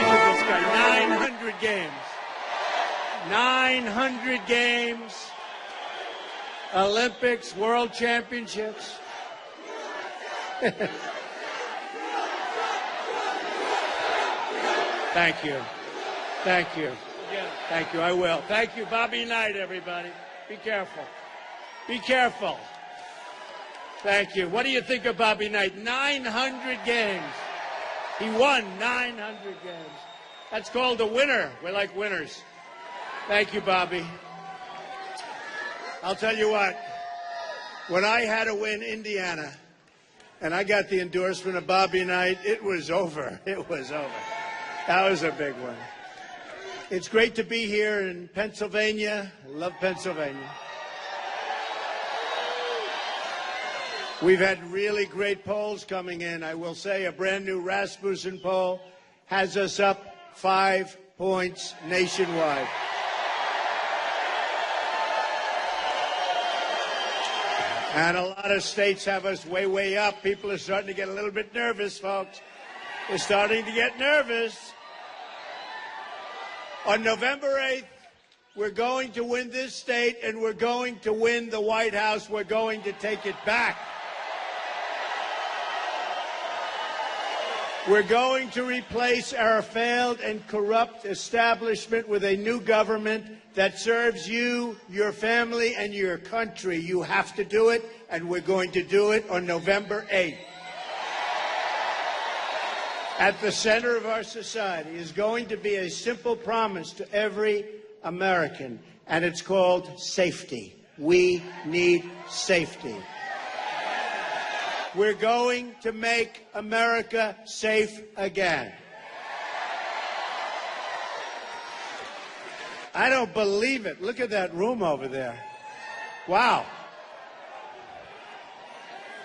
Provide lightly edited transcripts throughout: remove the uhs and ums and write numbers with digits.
at this guy. 900 games. 900 games. Olympics, World Championships. Thank you. Thank you. Thank you. I will. Thank you. Bobby Knight, everybody. Be careful. Be careful. Thank you. What do you think of Bobby Knight? 900 games. He won 900 games. That's called a winner. We're like winners. Thank you, Bobby. I'll tell you what. When I had to win Indiana, and I got the endorsement of Bobby Knight, it was over. It was over. That was a big one. It's great to be here in Pennsylvania. I love Pennsylvania. We've had really great polls coming in. I will say a brand new Rasmussen poll has us up 5 points nationwide. And a lot of states have us way, way up. People are starting to get a little bit nervous, folks. They're starting to get nervous. On November 8th, we're going to win this state, and we're going to win the White House. We're going to take it back. We're going to replace our failed and corrupt establishment with a new government that serves you, your family, and your country. You have to do it, and we're going to do it on November 8th. At the center of our society is going to be a simple promise to every American, and it's called safety. We need safety. We're going to make America safe again. I don't believe it. Look at that room over there. Wow.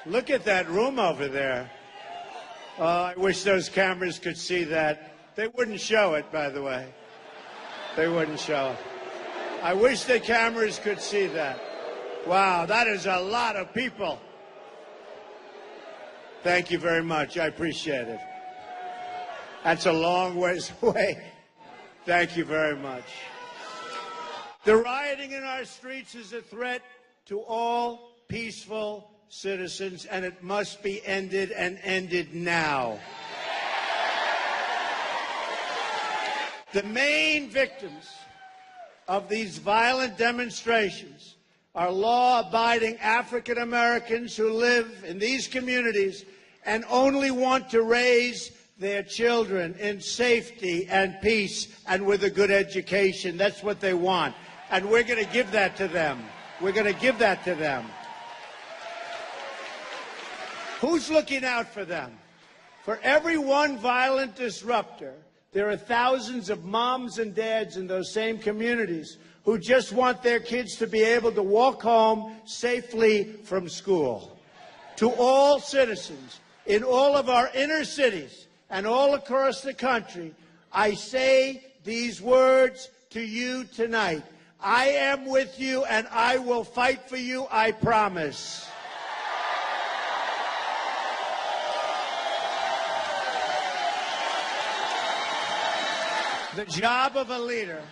Look at that room over there. Oh, I wish those cameras could see that. They wouldn't show it, by the way. They wouldn't show it. I wish the cameras could see that. Wow, that is a lot of people. Thank you very much. I appreciate it. That's a long ways away. Thank you very much. The rioting in our streets is a threat to all peaceful citizens, and it must be ended, and ended now. The main victims of these violent demonstrations are law-abiding African Americans who live in these communities and only want to raise their children in safety and peace and with a good education. That's what they want. And we're going to give that to them. We're going to give that to them. Who's looking out for them? For every one violent disruptor, there are thousands of moms and dads in those same communities who just want their kids to be able to walk home safely from school. To all citizens in all of our inner cities and all across the country, I say these words to you tonight. I am with you, and I will fight for you, I promise. The job of a leader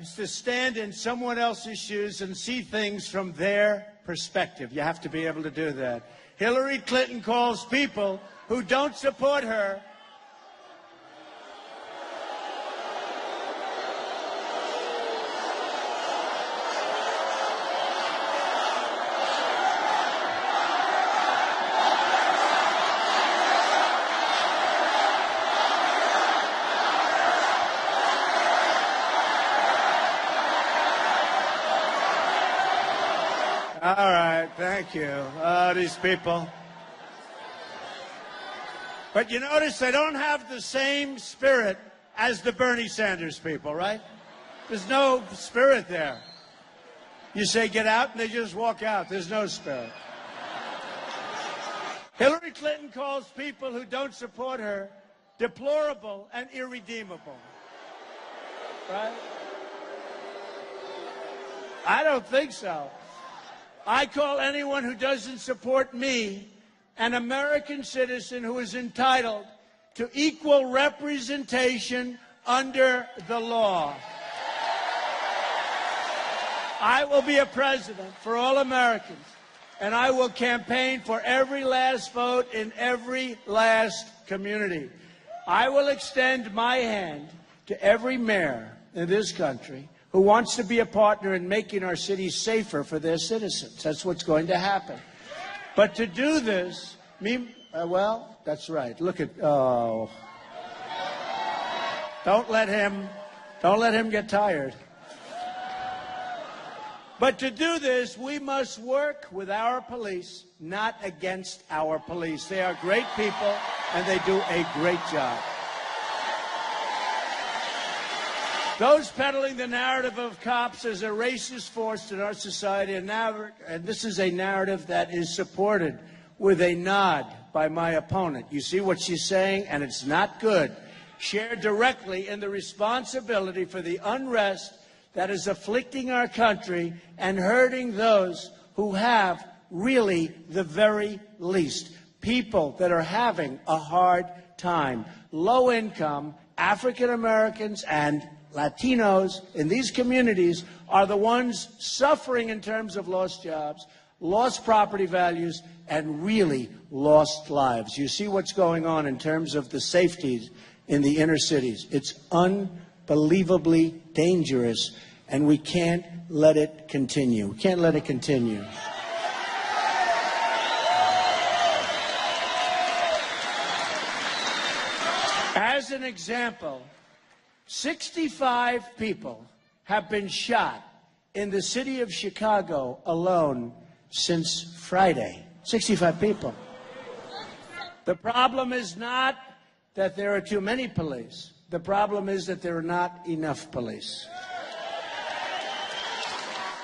is to stand in someone else's shoes and see things from their perspective. You have to be able to do that. Hillary Clinton calls people who don't support her All right, thank you. These people. But you notice they don't have the same spirit as the Bernie Sanders people, right? There's no spirit there. You say get out and they just walk out. There's no spirit. Hillary Clinton calls people who don't support her deplorable, and irredeemable. Right? I don't think so. I call anyone who doesn't support me an American citizen who is entitled to equal representation under the law. I will be a president for all Americans, and I will campaign for every last vote in every last community. I will extend my hand to every mayor in this country who wants to be a partner in making our cities safer for their citizens. That's what's going to happen. But to do this, well, that's right. Look at, oh. Don't let him get tired. But to do this, we must work with our police, not against our police. They are great people, and they do a great job. Those peddling the narrative of cops as a racist force in our society, and this is a narrative that is supported with a nod by my opponent. You see what she's saying, and it's not good. Share directly in the responsibility for the unrest that is afflicting our country and hurting those who have really the very least. People that are having a hard time. Low income, African Americans and Latinos in these communities are the ones suffering in terms of lost jobs, lost property values, and really lost lives. You see what's going on in terms of the safety in the inner cities. It's unbelievably dangerous, and we can't let it continue. We can't let it continue. As an example, 65 people have been shot in the city of Chicago alone since Friday. 65 people. The problem is not that there are too many police. The problem is that there are not enough police.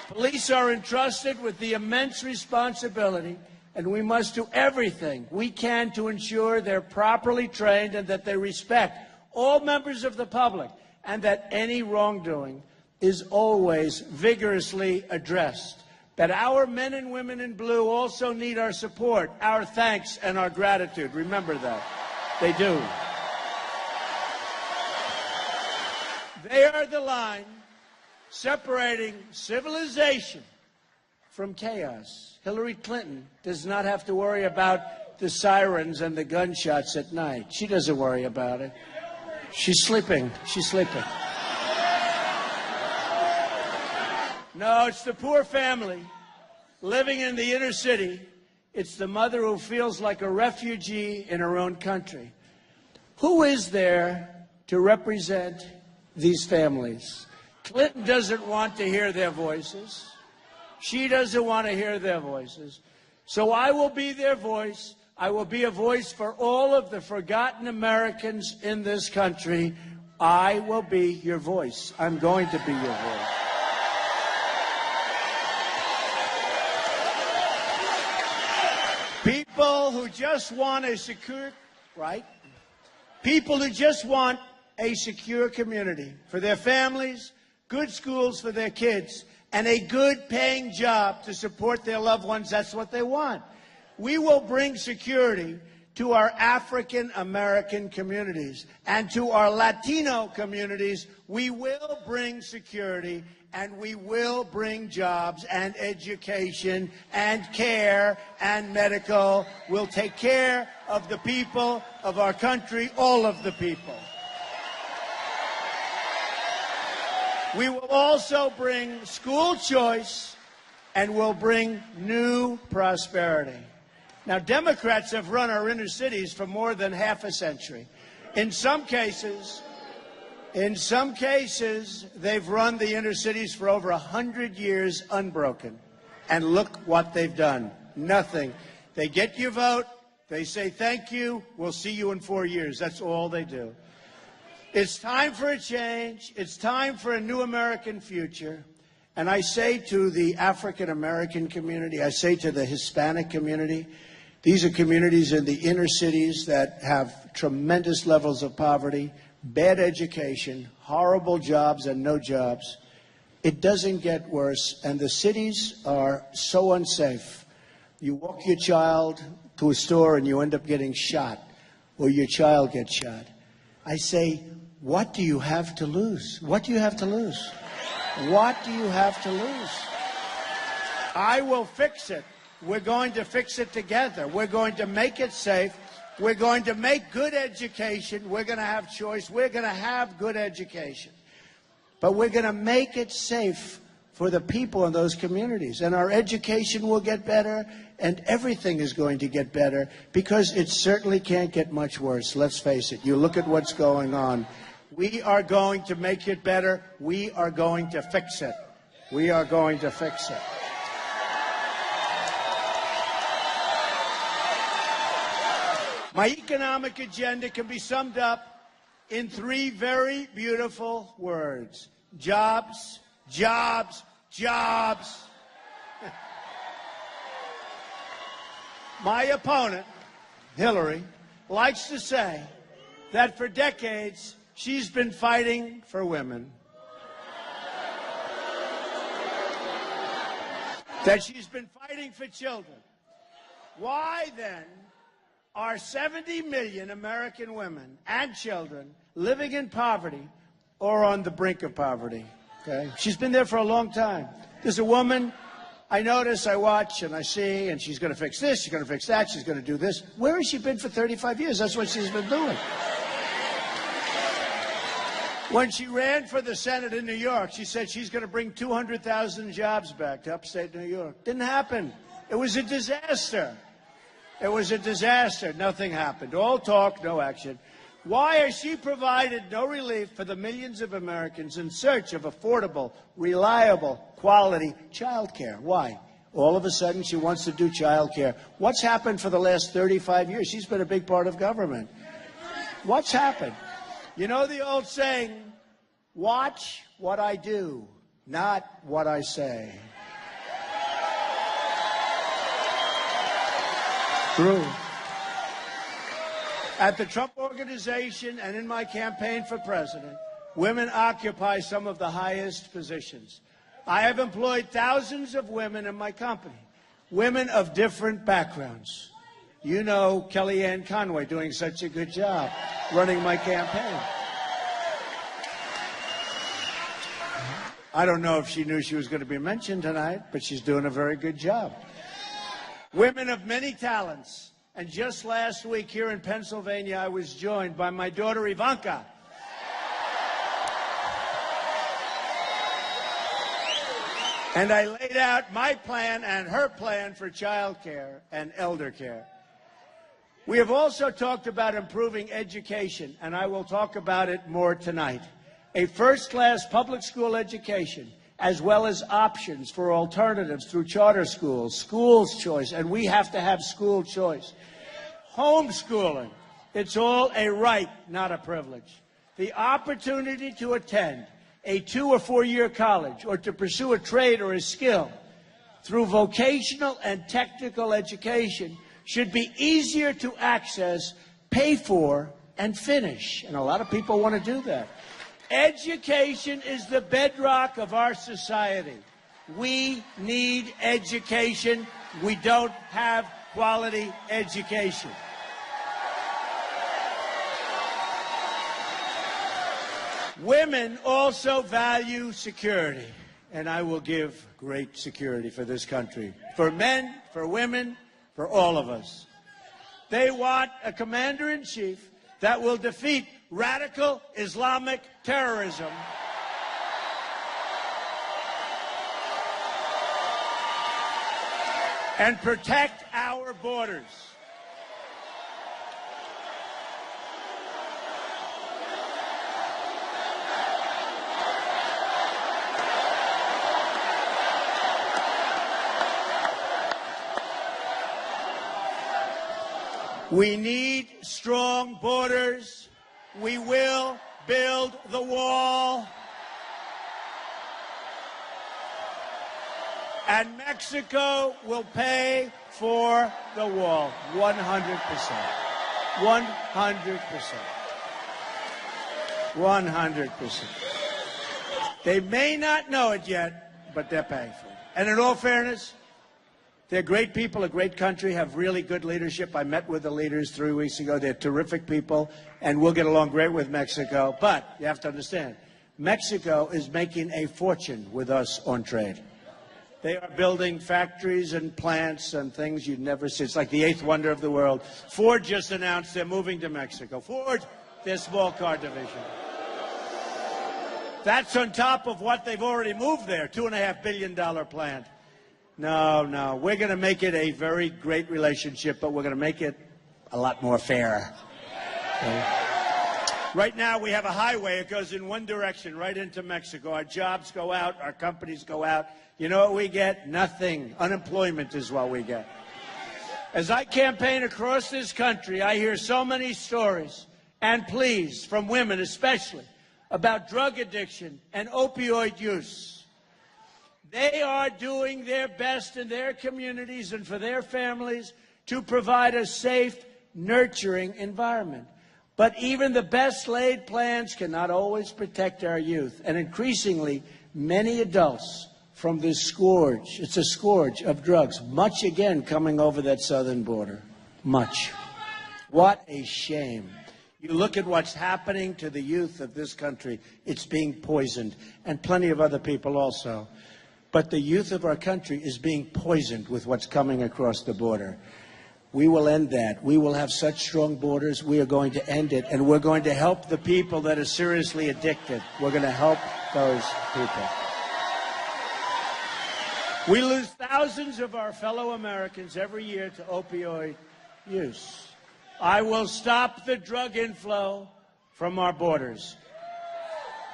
Police are entrusted with the immense responsibility, and we must do everything we can to ensure they're properly trained and that they respect all members of the public, and that any wrongdoing is always vigorously addressed. But our men and women in blue also need our support, our thanks, and our gratitude. Remember that. They do. They are the line separating civilization from chaos. Hillary Clinton does not have to worry about the sirens and the gunshots at night. She doesn't worry about it. She's sleeping. She's sleeping. No, it's the poor family living in the inner city. It's the mother who feels like a refugee in her own country. Who is there to represent these families? Clinton doesn't want to hear their voices. She doesn't want to hear their voices. So I will be their voice. I will be a voice for all of the forgotten Americans in this country. I will be your voice. I'm going to be your voice. People who just want a secure, right? People who just want a secure community for their families, good schools for their kids, and a good paying job to support their loved ones. That's what they want. We will bring security to our African American communities and to our Latino communities. We will bring security, and we will bring jobs and education and care and medical. We'll take care of the people of our country, all of the people. We will also bring school choice, and we'll bring new prosperity. Now, Democrats have run our inner cities for more than half a century. In some cases, they've run the inner cities for over 100 years unbroken. And look what they've done. Nothing. They get your vote. They say, thank you. We'll see you in 4 years. That's all they do. It's time for a change. It's time for a new American future. And I say to the African American community, I say to the Hispanic community, These are communities in the inner cities that have tremendous levels of poverty, bad education, horrible jobs and no jobs. It doesn't get worse, and the cities are so unsafe. You walk your child to a store and you end up getting shot, or your child gets shot. I say, what do you have to lose? What do you have to lose? What do you have to lose? I will fix it. We're going to fix it together. We're going to make it safe. We're going to make good education. We're going to have choice. We're going to have good education. But we're going to make it safe for the people in those communities. And our education will get better, and everything is going to get better, because it certainly can't get much worse. Let's face it. You look at what's going on. We are going to make it better. We are going to fix it. We are going to fix it. My economic agenda can be summed up in 3 very beautiful words: jobs, jobs, jobs. My opponent, Hillary, likes to say that for decades she's been fighting for women, that she's been fighting for children. Why then are 70 million American women and children living in poverty or on the brink of poverty? Okay? She's been there for a long time. There's a woman I notice, I watch, and I see, and she's going to fix this, she's going to fix that, she's going to do this. Where has she been for 35 years? That's what she's been doing. When she ran for the Senate in New York, she said she's going to bring 200,000 jobs back to upstate New York. Didn't happen. It was a disaster. It was a disaster. Nothing happened. All talk, no action. Why has she provided no relief for the millions of Americans in search of affordable, reliable, quality child care? Why? All of a sudden, she wants to do child care. What's happened for the last 35 years? She's been a big part of government. What's happened? You know the old saying, watch what I do, not what I say. True. At the Trump Organization and in my campaign for president, women occupy some of the highest positions. I have employed thousands of women in my company, women of different backgrounds. You know Kellyanne Conway doing such a good job running my campaign. I don't know if she knew she was going to be mentioned tonight, but she's doing a very good job. Women of many talents. And just last week here in Pennsylvania, I was joined by my daughter Ivanka. And I laid out my plan and her plan for child care and elder care. We have also talked about improving education, and I will talk about it more tonight. A first-class public school education, as well as options for alternatives through charter schools, schools choice, and we have to have school choice. Homeschooling, it's all a right, not a privilege. The opportunity to attend a 2- or 4-year college or to pursue a trade or a skill through vocational and technical education should be easier to access, pay for, and finish. And a lot of people want to do that. Education is the bedrock of our society. We need education. We don't have quality education. Women also value security, and I will give great security for this country, for men, for women, for all of us. They want a commander-in-chief that will defeat radical Islamic terrorism and protect our borders. We need strong borders. We will build the wall. And Mexico will pay for the wall 100%. 100%. 100%. They may not know it yet, but they're paying for it. And in all fairness, they're great people, a great country, have really good leadership. I met with the leaders 3 weeks ago. They're terrific people, and we'll get along great with Mexico. But you have to understand, Mexico is making a fortune with us on trade. They are building factories and plants and things you'd never see. It's like the eighth wonder of the world. Ford just announced they're moving to Mexico. Ford, their small car division. That's on top of what they've already moved there, $2.5 billion plant. No, we're going to make it a very great relationship, but we're going to make it a lot more fair. Okay? Right now, we have a highway. It goes in one direction, right into Mexico. Our jobs go out. Our companies go out. You know what we get? Nothing. Unemployment is what we get. As I campaign across this country, I hear so many stories and pleas from women especially about drug addiction and opioid use. They are doing their best in their communities and for their families to provide a safe, nurturing environment. But even the best laid plans cannot always protect our youth. And increasingly, many adults from this scourge, it's a scourge of drugs, much again coming over that southern border. Much. What a shame. You look at what's happening to the youth of this country, it's being poisoned, and plenty of other people also. But the youth of our country is being poisoned with what's coming across the border. We will end that. We will have such strong borders. We are going to end it, and we're going to help the people that are seriously addicted. We're going to help those people. We lose thousands of our fellow Americans every year to opioid use. I will stop the drug inflow from our borders.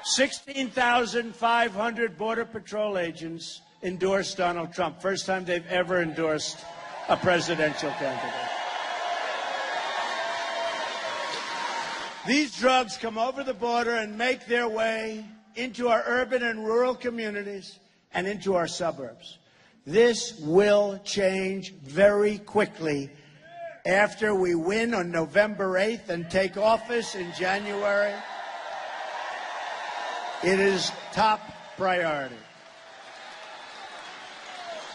16,500 Border Patrol agents endorsed Donald Trump. First time they've ever endorsed a presidential candidate. These drugs come over the border and make their way into our urban and rural communities and into our suburbs. This will change very quickly after we win on November 8th and take office in January. It is top priority.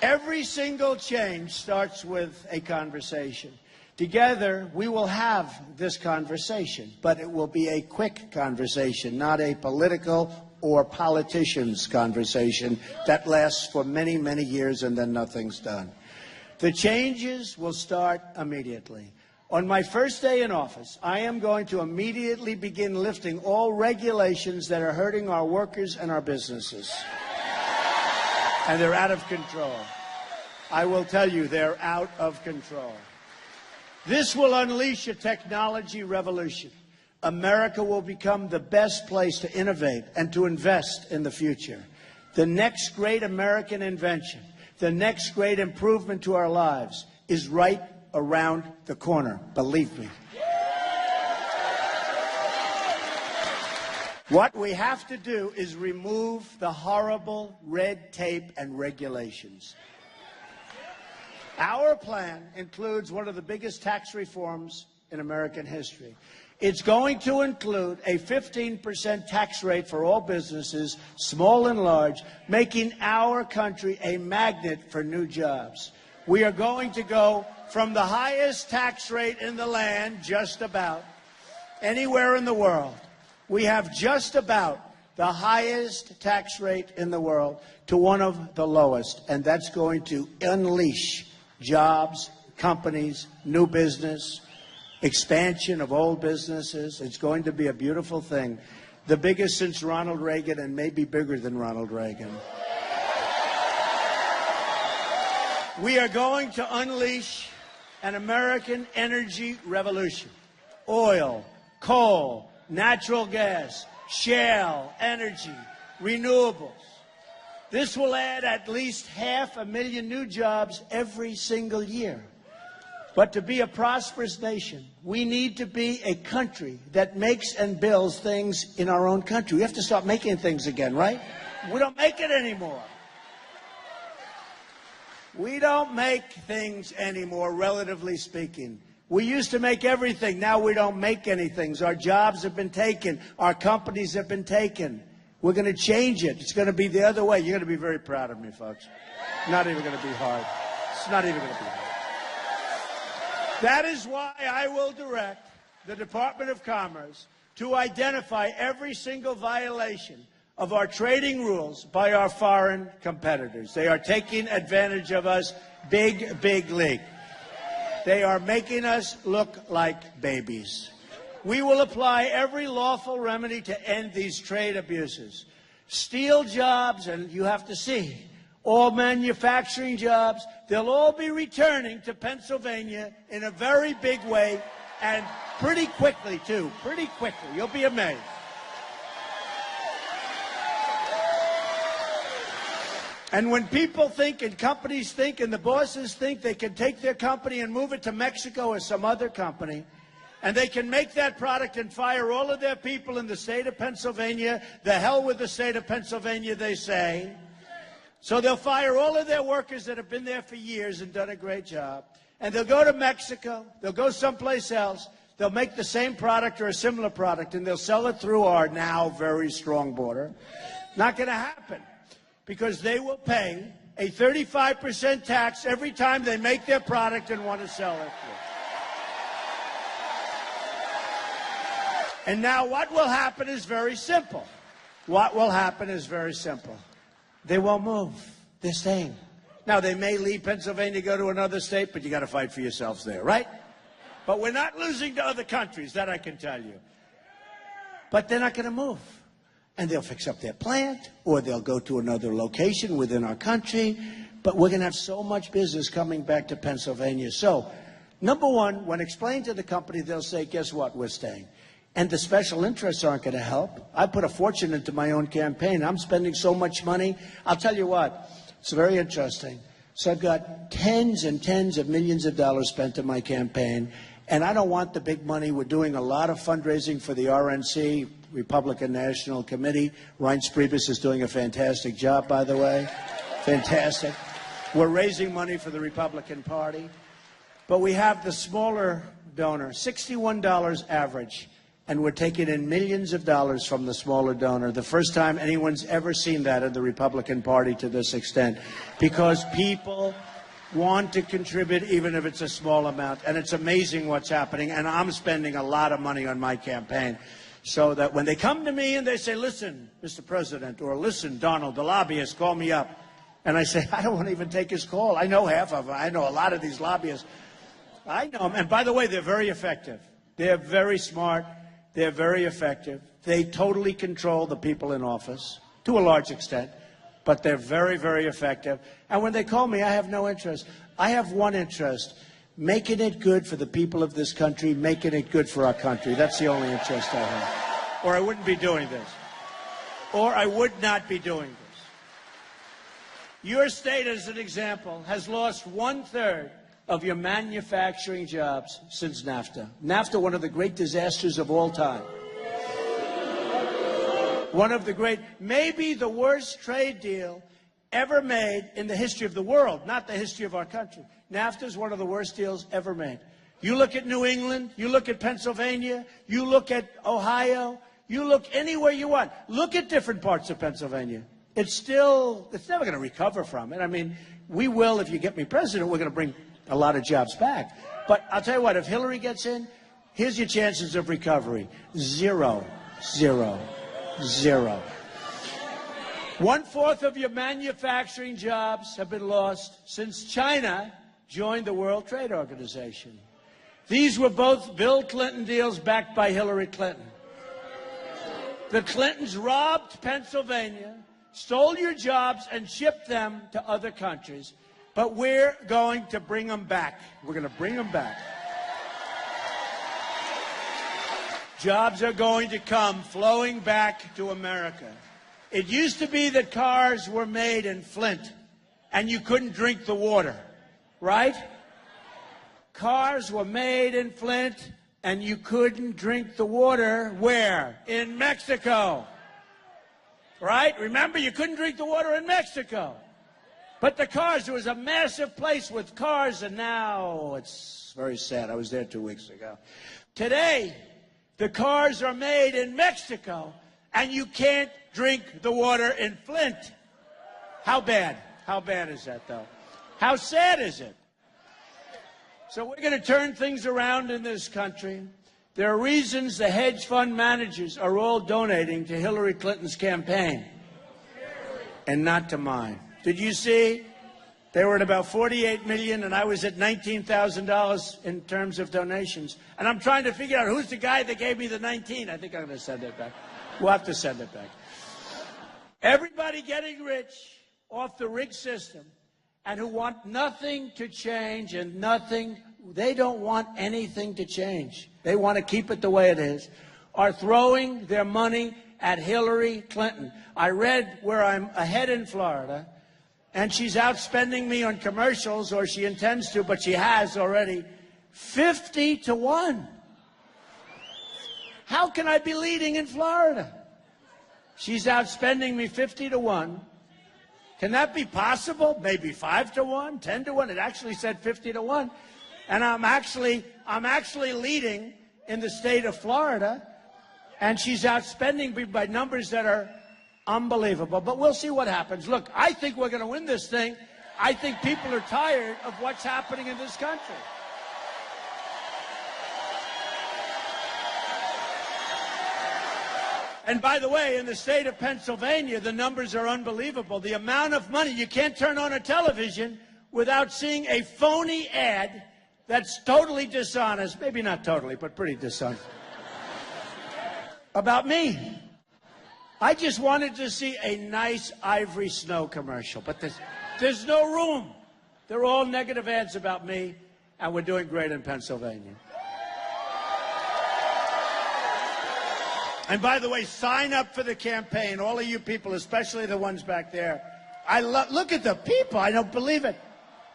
Every single change starts with a conversation. Together, we will have this conversation, but it will be a quick conversation, not a political or politicians' conversation that lasts for many, many years and then nothing's done. The changes will start immediately. On my first day in office, I am going to immediately begin lifting all regulations that are hurting our workers and our businesses. And they're out of control. I will tell you, they're out of control. This will unleash a technology revolution. America will become the best place to innovate and to invest in the future. The next great American invention, the next great improvement to our lives is right around the corner, believe me. What we have to do is remove the horrible red tape and regulations. Our plan includes one of the biggest tax reforms in American history. It's going to include a 15% tax rate for all businesses, small and large, making our country a magnet for new jobs. We are going to go from the highest tax rate in the land, just about, anywhere in the world. We have just about the highest tax rate in the world to one of the lowest, and that's going to unleash jobs, companies, new business, expansion of old businesses. It's going to be a beautiful thing, the biggest since Ronald Reagan and maybe bigger than Ronald Reagan. We are going to unleash an American energy revolution. Oil, coal, natural gas, shale, energy, renewables. This will add at least 500,000 new jobs every single year. But to be a prosperous nation, we need to be a country that makes and builds things in our own country. We have to start making things again, right? We don't make it anymore. We don't make things anymore, relatively speaking. We used to make everything. Now we don't make anything. Our jobs have been taken. Our companies have been taken. We're going to change it. It's going to be the other way. You're going to be very proud of me, folks. Not even going to be hard. It's not even going to be hard. That is why I will direct the Department of Commerce to identify every single violation of our trading rules by our foreign competitors. They are taking advantage of us big, big league. They are making us look like babies. We will apply every lawful remedy to end these trade abuses. Steel jobs, and you have to see, all manufacturing jobs, they'll all be returning to Pennsylvania in a very big way, and pretty quickly, too. Pretty quickly. You'll be amazed. And when people think and companies think and the bosses think they can take their company and move it to Mexico or some other company, and they can make that product and fire all of their people in the state of Pennsylvania, the hell with the state of Pennsylvania, they say. So they'll fire all of their workers that have been there for years and done a great job. And they'll go to Mexico, they'll go someplace else, they'll make the same product or a similar product, and they'll sell it through our now very strong border. Not going to happen, because they will pay a 35% tax every time they make their product and want to sell it. And now what will happen is very simple. What will happen is very simple. They won't move. They're staying. Now, they may leave Pennsylvania, go to another state, but you got to fight for yourselves there, right? But we're not losing to other countries, that I can tell you. But they're not going to move. And they'll fix up their plant, or they'll go to another location within our country. But we're going to have so much business coming back to Pennsylvania. So, number one, when explained to the company, they'll say, guess what, we're staying. And the special interests aren't going to help. I put a fortune into my own campaign. I'm spending so much money. I'll tell you what, it's very interesting. So I've got tens and tens of millions of dollars spent in my campaign, and I don't want the big money. We're doing a lot of fundraising for the RNC, Republican National Committee. Reince Priebus is doing a fantastic job, by the way. Fantastic. We're raising money for the Republican Party. But we have the smaller donor, $61 average. And we're taking in millions of dollars from the smaller donor. The first time anyone's ever seen that in the Republican Party to this extent. Because people want to contribute even if it's a small amount. And it's amazing what's happening. And I'm spending a lot of money on my campaign. So that when they come to me and they say, listen, Mr. President, or listen, Donald, the lobbyist, call me up. And I say, I don't want to even take his call. I know half of them. I know a lot of these lobbyists. I know them. And by the way, they're very effective. They're very smart. They're very effective. They totally control the people in office, to a large extent, but they're very, very effective. And when they call me, I have no interest. I have one interest, making it good for the people of this country, making it good for our country. That's the only interest I have. Or I wouldn't be doing this. Or I would not be doing this. Your state, as an example, has lost 1/3 of your manufacturing jobs since NAFTA. NAFTA, one of the great disasters of all time. One of the great, maybe the worst trade deal ever made in the history of the world, not the history of our country. NAFTA is one of the worst deals ever made. You look at New England, you look at Pennsylvania, you look at Ohio, you look anywhere you want. Look at different parts of Pennsylvania. It's never going to recover from it. I mean, we will, if you get me president, we're going to bring a lot of jobs back. But I'll tell you what, if Hillary gets in, here's your chances of recovery. 0, 0, 0. 1/4 of your manufacturing jobs have been lost since China joined the World Trade Organization. These were both Bill Clinton deals backed by Hillary Clinton. The Clintons robbed Pennsylvania, stole your jobs, and shipped them to other countries. But we're going to bring them back. We're going to bring them back. Jobs are going to come flowing back to America. It used to be that cars were made in Flint and you couldn't drink the water, right? Cars were made in Flint and you couldn't drink the water. Where? In Mexico. Right? Remember, you couldn't drink the water in Mexico. But the cars, there was a massive place with cars, and now it's very sad. I was there 2 weeks ago. Today, the cars are made in Mexico, and you can't drink the water in Flint. How bad? How bad is that, though? How sad is it? So we're going to turn things around in this country. There are reasons the hedge fund managers are all donating to Hillary Clinton's campaign and not to mine. Did you see? They were at about $48 million, and I was at $19,000 in terms of donations. And I'm trying to figure out who's the guy that gave me the 19. I think I'm going to send it back. We'll have to send it back. Everybody getting rich off the rigged system and who want nothing to change and nothing, they don't want anything to change. They want to keep it the way it is, are throwing their money at Hillary Clinton. I read where I'm ahead in Florida, and she's outspending me on commercials, or she intends to, but she has already, 50 to 1. How can I be leading in Florida? She's outspending me 50 to 1. Can that be possible? Maybe 5 to 1, 10 to 1. It actually said 50 to 1. And I'm actually leading in the state of Florida, and she's outspending me by numbers that are unbelievable. But we'll see what happens. Look, I think we're going to win this thing. I think people are tired of what's happening in this country. And by the way, in the state of Pennsylvania, the numbers are unbelievable. The amount of money, you can't turn on a television without seeing a phony ad that's totally dishonest, maybe not totally, but pretty dishonest, about me. I just wanted to see a nice Ivory Snow commercial, but there's no room. They're all negative ads about me, and we're doing great in Pennsylvania. And by the way, sign up for the campaign, all of you people, especially the ones back there. Look at the people. I don't believe it.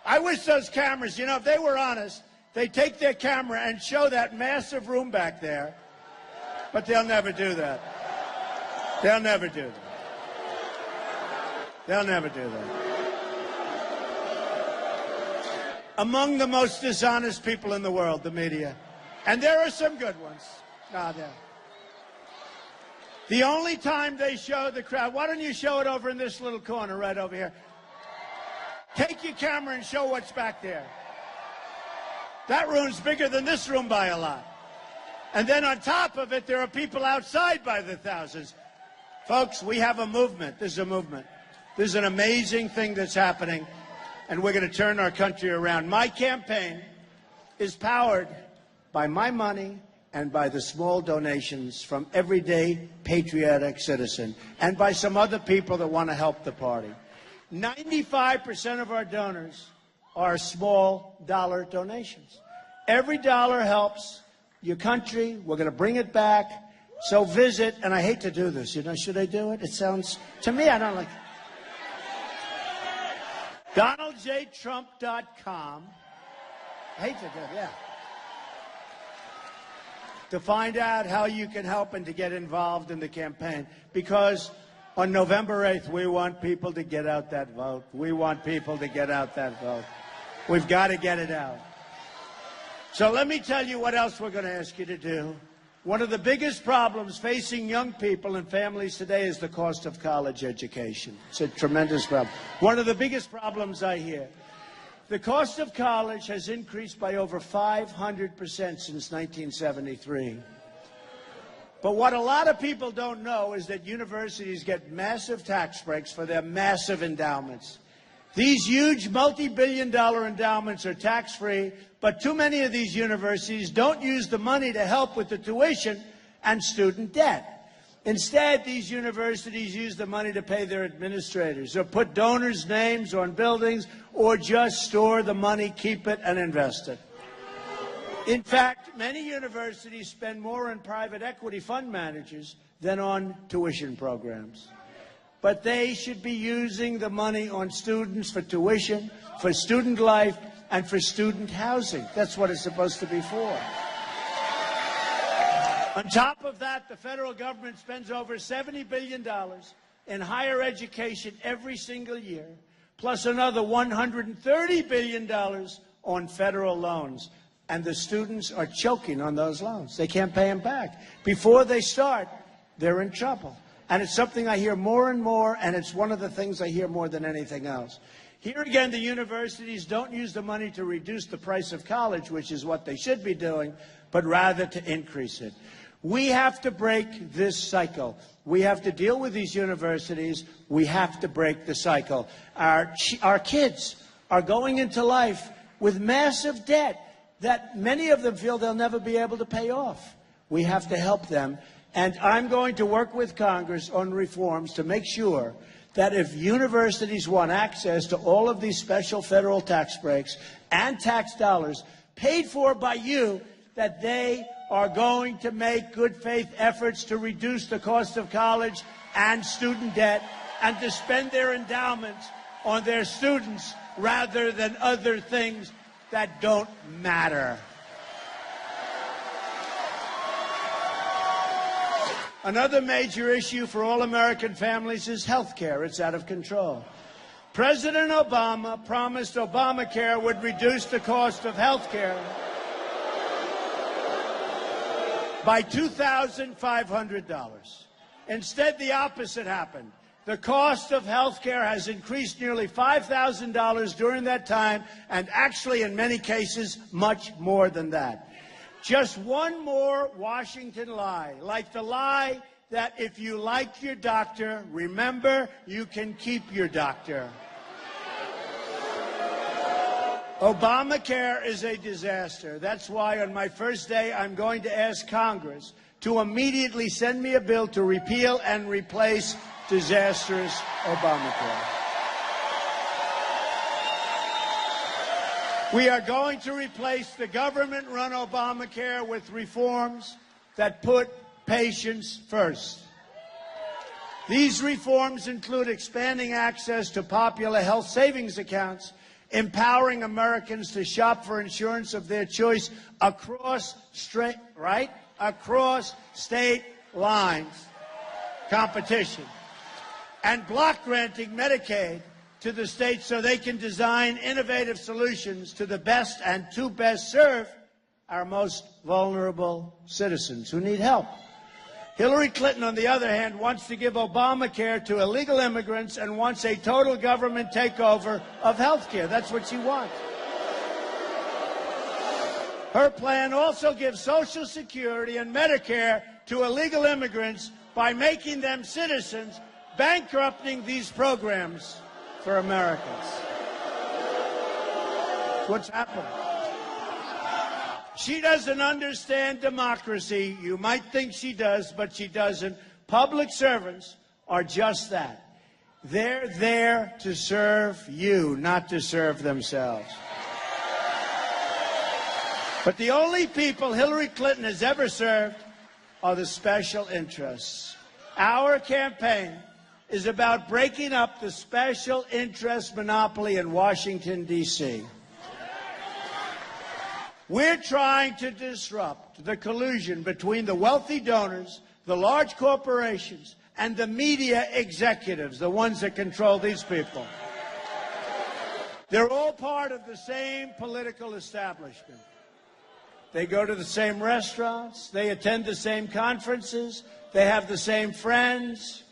I wish those cameras, you know, if they were honest, they'd take their camera and show that massive room back there. But they'll never do that. They'll never do that. They'll never do that. Among the most dishonest people in the world, the media. And there are some good ones. The only time they show the crowd, why don't you show it over in this little corner right over here? Take your camera and show what's back there. That room's bigger than this room by a lot. And then on top of it, there are people outside by the thousands. Folks, we have a movement. This is a movement. This is an amazing thing that's happening, and we're going to turn our country around. My campaign is powered by my money and by the small donations from everyday patriotic citizen and by some other people that want to help the party. 95% of our donors are small dollar donations. Every dollar helps your country. We're going to bring it back. So visit, and I hate to do this, you know, should I do it? It sounds, to me, I don't like it. DonaldJTrump.com. I hate to do it, yeah. To find out how you can help and to get involved in the campaign. Because on November 8th, we want people to get out that vote. We want people to get out that vote. We've got to get it out. So let me tell you what else we're going to ask you to do. One of the biggest problems facing young people and families today is the cost of college education. It's a tremendous problem. One of the biggest problems I hear. The cost of college has increased by over 500% since 1973. But what a lot of people don't know is that universities get massive tax breaks for their massive endowments. These huge multi-billion-dollar endowments are tax-free, but too many of these universities don't use the money to help with the tuition and student debt. Instead, these universities use the money to pay their administrators or put donors' names on buildings or just store the money, keep it, and invest it. In fact, many universities spend more on private equity fund managers than on tuition programs. But they should be using the money on students for tuition, for student life, and for student housing. That's what it's supposed to be for. On top of that, the federal government spends over $70 billion in higher education every single year, plus another $130 billion on federal loans. And the students are choking on those loans. They can't pay them back. Before they start, they're in trouble. And it's something I hear more and more, and it's one of the things I hear more than anything else. Here again, the universities don't use the money to reduce the price of college, which is what they should be doing, but rather to increase it. We have to break this cycle. We have to deal with these universities. We have to break the cycle. Our kids are going into life with massive debt that many of them feel they'll never be able to pay off. We have to help them. And I'm going to work with Congress on reforms to make sure that if universities want access to all of these special federal tax breaks and tax dollars paid for by you, that they are going to make good faith efforts to reduce the cost of college and student debt and to spend their endowments on their students rather than other things that don't matter. Another major issue for all American families is health care. It's out of control. President Obama promised Obamacare would reduce the cost of health care by $2,500. Instead, the opposite happened. The cost of health care has increased nearly $5,000 during that time, and actually, in many cases, much more than that. Just one more Washington lie, like the lie that if you like your doctor, remember, you can keep your doctor. Obamacare is a disaster. That's why on my first day, I'm going to ask Congress to immediately send me a bill to repeal and replace disastrous Obamacare. We are going to replace the government-run Obamacare with reforms that put patients first. These reforms include expanding access to popular health savings accounts, empowering Americans to shop for insurance of their choice across state lines, competition, and block granting Medicaid to the states so they can design innovative solutions to the best and to best serve our most vulnerable citizens who need help. Hillary Clinton, on the other hand, wants to give Obamacare to illegal immigrants and wants a total government takeover of health care. That's what she wants. Her plan also gives Social Security and Medicare to illegal immigrants by making them citizens, bankrupting these programs for Americans. That's what's happening. She doesn't understand democracy. You might think she does, but she doesn't. Public servants are just that. They're there to serve you, not to serve themselves. But the only people Hillary Clinton has ever served are the special interests. Our campaign is about breaking up the special interest monopoly in Washington, D.C. We're trying to disrupt the collusion between the wealthy donors, the large corporations, and the media executives, the ones that control these people. They're all part of the same political establishment. They go to the same restaurants, they attend the same conferences, they have the same friends,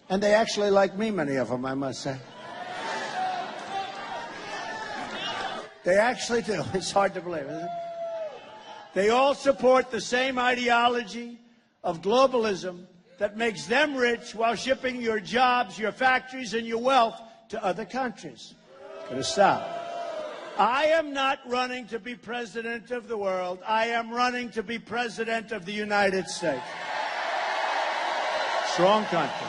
and they actually like me, many of them, I must say. They actually do. It's hard to believe, isn't it? They all support the same ideology of globalism that makes them rich while shipping your jobs, your factories, and your wealth to other countries. Gotta stop. I am not running to be president of the world. I am running to be president of the United States. Strong country.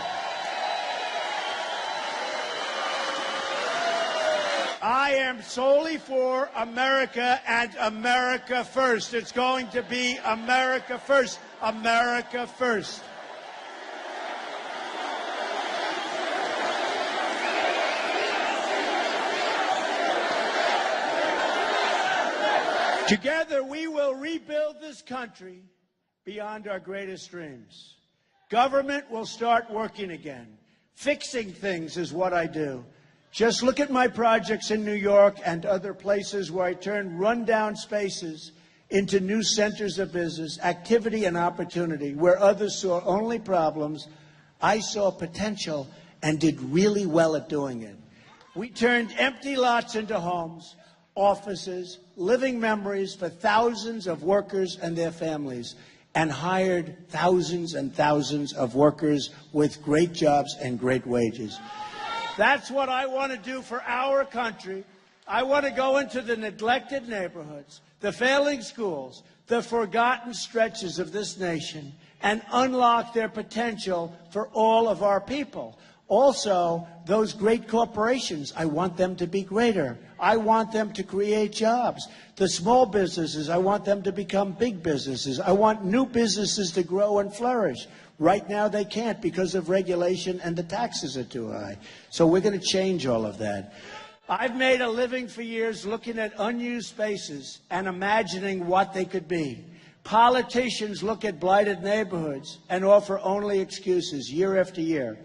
I am solely for America and America first. It's going to be America first. America first. Together, we will rebuild this country beyond our greatest dreams. Government will start working again. Fixing things is what I do. Just look at my projects in New York and other places where I turn rundown spaces into new centers of business, activity and opportunity. Where others saw only problems, I saw potential and did really well at doing it. We turned empty lots into homes, offices, living memories for thousands of workers and their families, and hired thousands and thousands of workers with great jobs and great wages. That's what I want to do for our country. I want to go into the neglected neighborhoods, the failing schools, the forgotten stretches of this nation, and unlock their potential for all of our people. Also, those great corporations, I want them to be greater. I want them to create jobs. The small businesses, I want them to become big businesses. I want new businesses to grow and flourish. Right now, they can't because of regulation and the taxes are too high. So we're going to change all of that. I've made a living for years looking at unused spaces and imagining what they could be. Politicians look at blighted neighborhoods and offer only excuses year after year.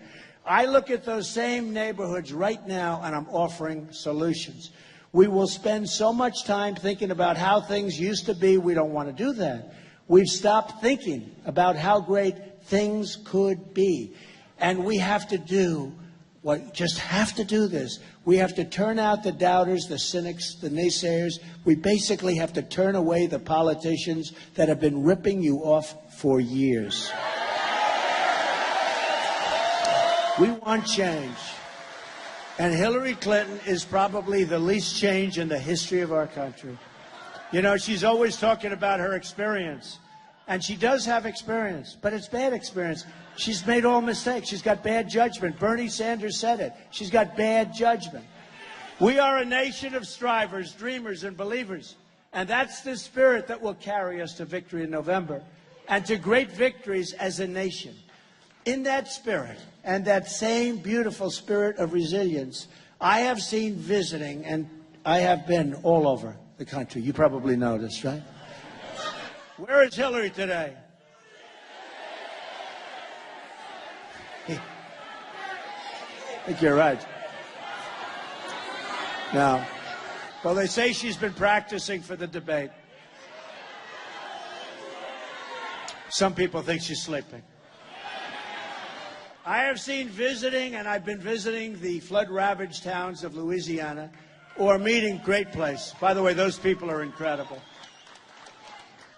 I look at those same neighborhoods right now, and I'm offering solutions. We will spend so much time thinking about how things used to be, we don't want to do that. We've stopped thinking about how great things could be. And we have to do just have to do this. We have to turn out the doubters, the cynics, the naysayers. We basically have to turn away the politicians that have been ripping you off for years. We want change. And Hillary Clinton is probably the least change in the history of our country. You know, she's always talking about her experience. And she does have experience, but it's bad experience. She's made all mistakes. She's got bad judgment. Bernie Sanders said it. She's got bad judgment. We are a nation of strivers, dreamers, and believers. And that's the spirit that will carry us to victory in November and to great victories as a nation. In that spirit and that same beautiful spirit of resilience, I have seen visiting, and I have been all over the country. You probably noticed, right? Where is Hillary today? I think you're right. Now, well, they say she's been practicing for the debate. Some people think she's sleeping. I have seen visiting, and I've been visiting the flood-ravaged towns of Louisiana, or meeting, great place. By the way, those people are incredible.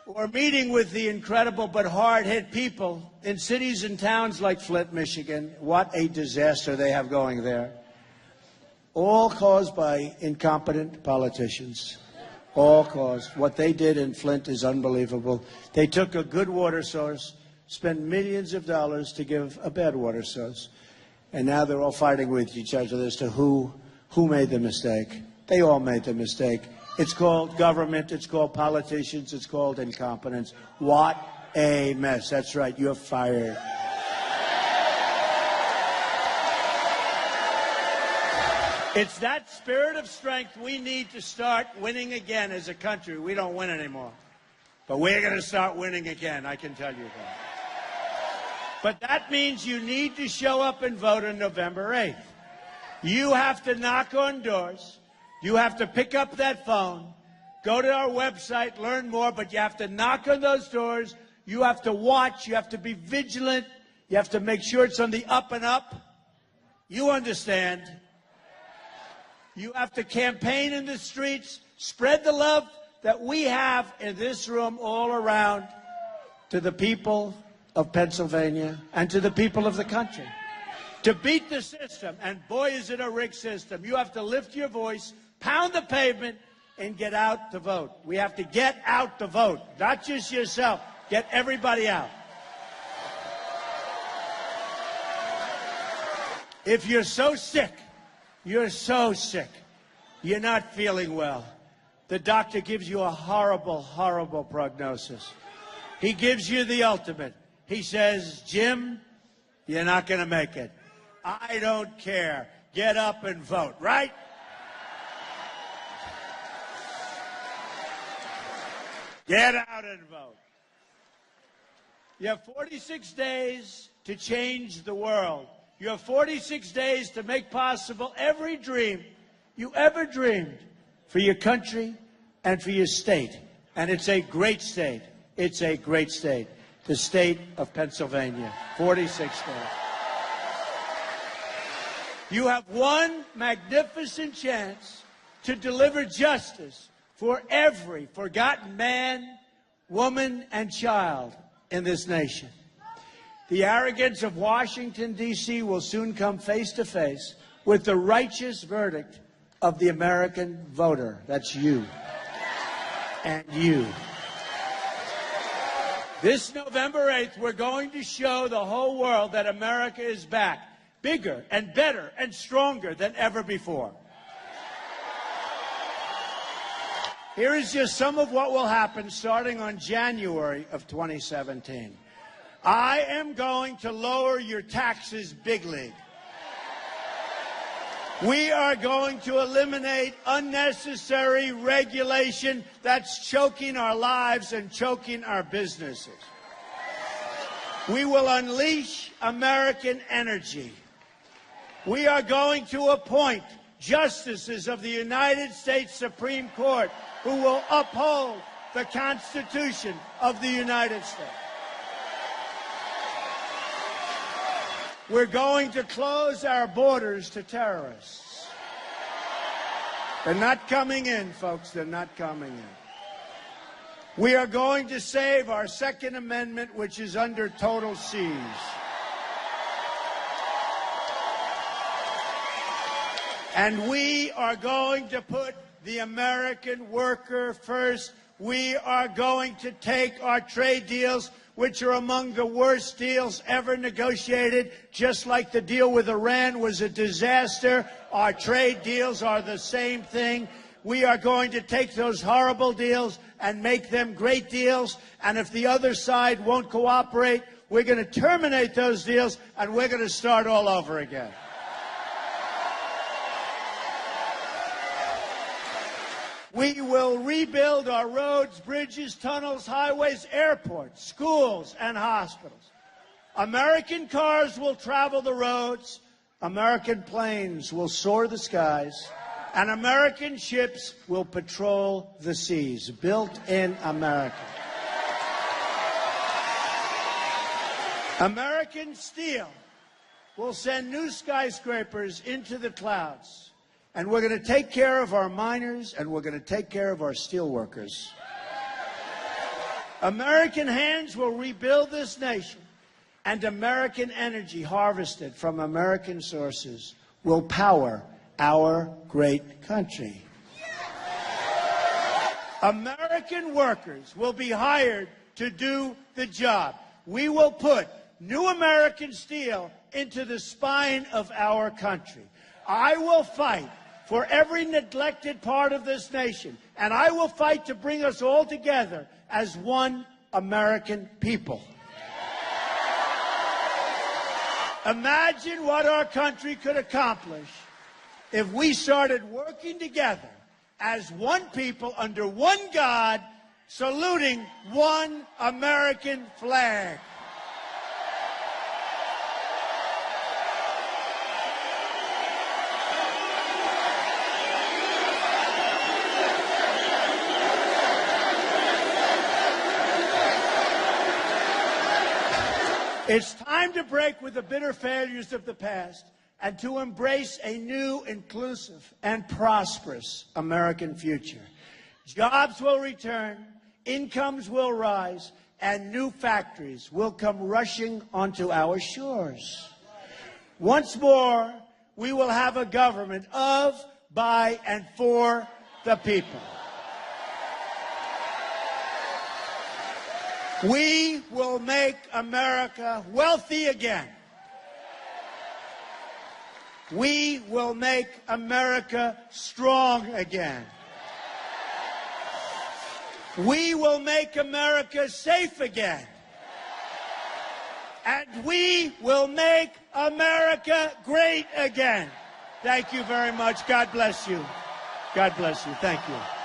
Or meeting with the incredible but hard-hit people in cities and towns like Flint, Michigan. What a disaster they have going there. All caused by incompetent politicians. All caused. What they did in Flint is unbelievable. They took a good water source, spent millions of dollars to give a bad water source, and now they're all fighting with each other as to who made the mistake. They all made the mistake. It's called government, it's called politicians, it's called incompetence. What a mess. That's right, you're fired. It's that spirit of strength we need to start winning again as a country. We don't win anymore. But we're going to start winning again, I can tell you that. But that means you need to show up and vote on November 8th. You have to knock on doors. You have to pick up that phone, go to our website, learn more, but you have to knock on those doors. You have to watch. You have to be vigilant. You have to make sure it's on the up and up. You understand. You have to campaign in the streets, spread the love that we have in this room all around to the people of Pennsylvania and to the people of the country. To beat the system, and boy, is it a rigged system, you have to lift your voice, pound the pavement, and get out to vote. We have to get out to vote, not just yourself. Get everybody out. If you're so sick, you're not feeling well, the doctor gives you a horrible, horrible prognosis. He gives you the ultimate. He says, Jim, you're not going to make it. I don't care. Get up and vote, right? Get out and vote. You have 46 days to change the world. You have 46 days to make possible every dream you ever dreamed for your country and for your state. And it's a great state. It's a great state. The state of Pennsylvania. 46 days. You have one magnificent chance to deliver justice for every forgotten man, woman, and child in this nation. The arrogance of Washington, D.C. will soon come face to face with the righteous verdict of the American voter. That's you. And you. This November 8th, we're going to show the whole world that America is back, bigger and better and stronger than ever before. Here is just some of what will happen starting on January of 2017. I am going to lower your taxes big league. We are going to eliminate unnecessary regulation that's choking our lives and choking our businesses. We will unleash American energy. We are going to appoint justices of the United States Supreme Court who will uphold the Constitution of the United States. We're going to close our borders to terrorists. They're not coming in, folks. They're not coming in. We are going to save our Second Amendment, which is under total siege. And we are going to put the American worker first. We are going to take our trade deals, which are among the worst deals ever negotiated, just like the deal with Iran was a disaster. Our trade deals are the same thing. We are going to take those horrible deals and make them great deals. And if the other side won't cooperate, we're going to terminate those deals, and we're going to start all over again. We will rebuild our roads, bridges, tunnels, highways, airports, schools, and hospitals. American cars will travel the roads, American planes will soar the skies, and American ships will patrol the seas. Built in America. American steel will send new skyscrapers into the clouds. And we're going to take care of our miners, and we're going to take care of our steel workers. American hands will rebuild this nation, and American energy harvested from American sources will power our great country. American workers will be hired to do the job. We will put new American steel into the spine of our country. I will fight for every neglected part of this nation, and I will fight to bring us all together as one American people. Imagine what our country could accomplish if we started working together as one people under one God, saluting one American flag. It's time to break with the bitter failures of the past and to embrace a new, inclusive, and prosperous American future. Jobs will return, incomes will rise, and new factories will come rushing onto our shores. Once more, we will have a government of, by, and for the people. We will make America wealthy again. We will make America strong again. We will make America safe again. And we will make America great again. Thank you very much. God bless you. God bless you. Thank you.